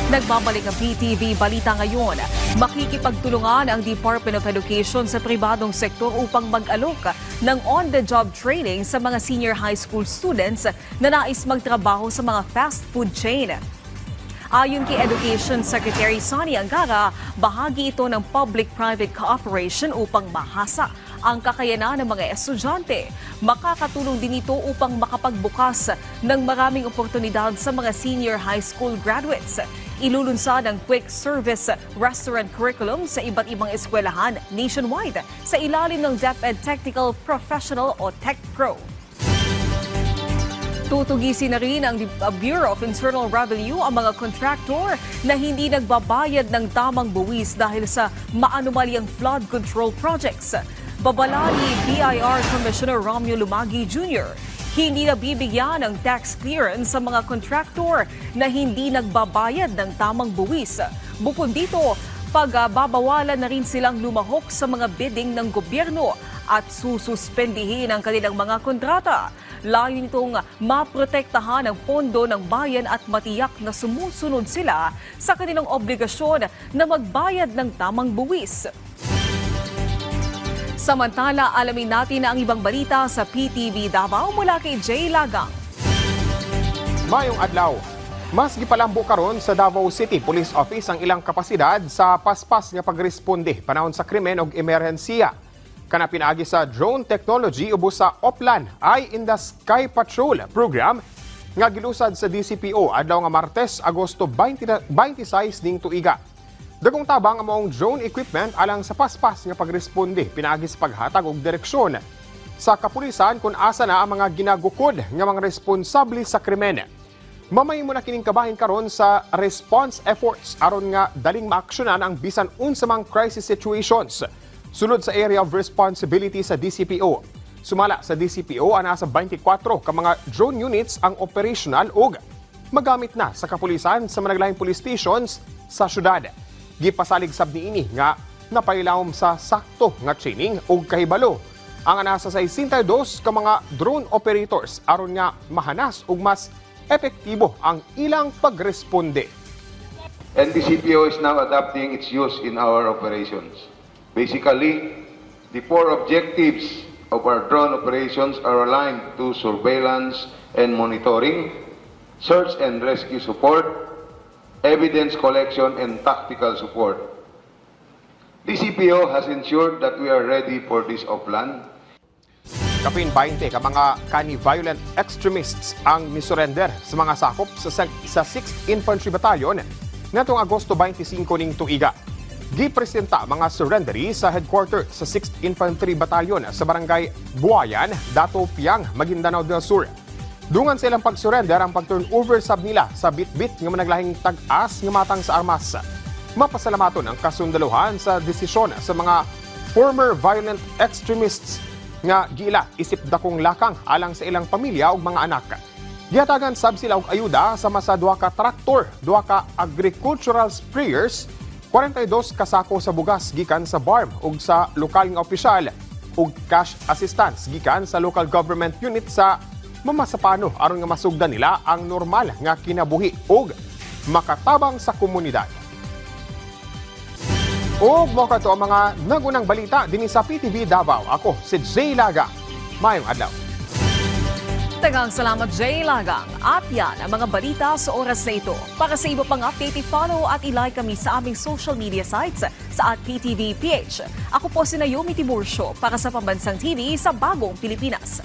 Nagbabalik ang PTV Balita ngayon. Makikipagtulungan ang Department of Education sa pribadong sektor upang mag-alok ng on-the-job training sa mga senior high school students na nais magtrabaho sa mga fast food chain. Ayon kay Education Secretary Sonny Angara, bahagi ito ng public-private cooperation upang mahasa ang kakayanan ng mga estudyante. Makakatulong din ito upang makapagbukas ng maraming oportunidad sa mga senior high school graduates. Ilulunsad ang quick service restaurant curriculum sa iba't ibang eskwelahan nationwide sa ilalim ng DepEd Technical Professional o TechPro. Tutugisin na rin ang Bureau of Internal Revenue ang mga contractor na hindi nagbabayad ng tamang buwis dahil sa maanumalyang flood control projects. Babala ni BIR Commissioner Romeo Lumagi Jr., hindi nabibigyan ng tax clearance sa mga contractor na hindi nagbabayad ng tamang buwis. Bukod dito, pagbabawalan na rin silang lumahok sa mga bidding ng gobyerno at sususpendihin ang kanilang mga kontrata. Layo nitong maprotektahan ang pondo ng bayan at matiyak na sumusunod sila sa kanilang obligasyon na magbayad ng tamang buwis. Samantala, alamin natin na ang ibang balita sa PTV Davao mula kay Jay Lagang. Mayong adlaw, mas gipalambo karon sa Davao City Police Office ang ilang kapasidad sa paspas nga pagresponde panahon sa krimen ug emerhensiya. Kana pinaagi sa drone technology ubos sa Oplan Eye in the Sky Patrol program nga gilusad sa DCPO adlaw nga Martes, Agosto 26 ning tuiga. Dagong tabang ang maong drone equipment alang sa paspas nga pagresponde pinaagi sa paghatag og direksyon sa kapulisan kung asa na ang mga ginagukod nga mga responsable sa krimen. Mamay mo na kining kabahin karon sa response efforts aron nga daling maaksyonan ang bisan unsa mang crisis situations. Sulod sa area of responsibility sa DCPO. Sumala sa DCPO ang nasa 24 ka mga drone units ang operational ug magamit na sa kapulisan sa managlayang police stations sa syudad. Gipasalig sab niini nga napailawom sa sakto nga training ug kahibalo ang nasa 62 ka mga drone operators aron nga mahanas ug mas epektibo ang ilang pagresponde. NDCPO is now adapting its use in our operations. Basically, the four objectives of our drone operations are aligned to surveillance and monitoring, search and rescue support, evidence collection, and tactical support. DCPO has ensured that we are ready for this Oplan. Kapin 20 ka mga kani-violent extremists ang misurrender sa mga sakop sa 6th Infantry Battalion natong Agosto 25 ning tuiga. Gipresenta mga surrenderies sa headquarters sa 6th Infantry Battalion sa barangay Buayan, Dato Piang, Maguindanao del Sur. Dungan silang pag-surrender ang pag-turnover sab nila sa bit-bit nga managlahing tag-as nga matang sa armas. Mapasalamaton ang kasundaluhan sa desisyon sa mga former violent extremists nga giila isip dakong lakang alang sa ilang pamilya ug mga anak. Gihatagan sab sila og ayuda sa masa duha ka traktor, duha ka agricultural sprayers, 42 kasako sa bugas gikan sa BARM ug sa lokal nga opisyal ug cash assistance gikan sa local government unit sa mamasapano aron nga masugdan nila ang normal nga kinabuhi ug makatabang sa komunidad. Ug mo kato ang mga nagunang balita dinhi sa PTV Davao. Ako si Jay Lagang. Mayong adlaw. Tagang salamat Jay Lagang. At yan ang mga balita sa oras na ito. Para sa iba pang update, follow at ilike kami sa aming social media sites sa @PTVPH. Ako po si Naomi Tiburcio para sa Pambansang TV sa Bagong Pilipinas.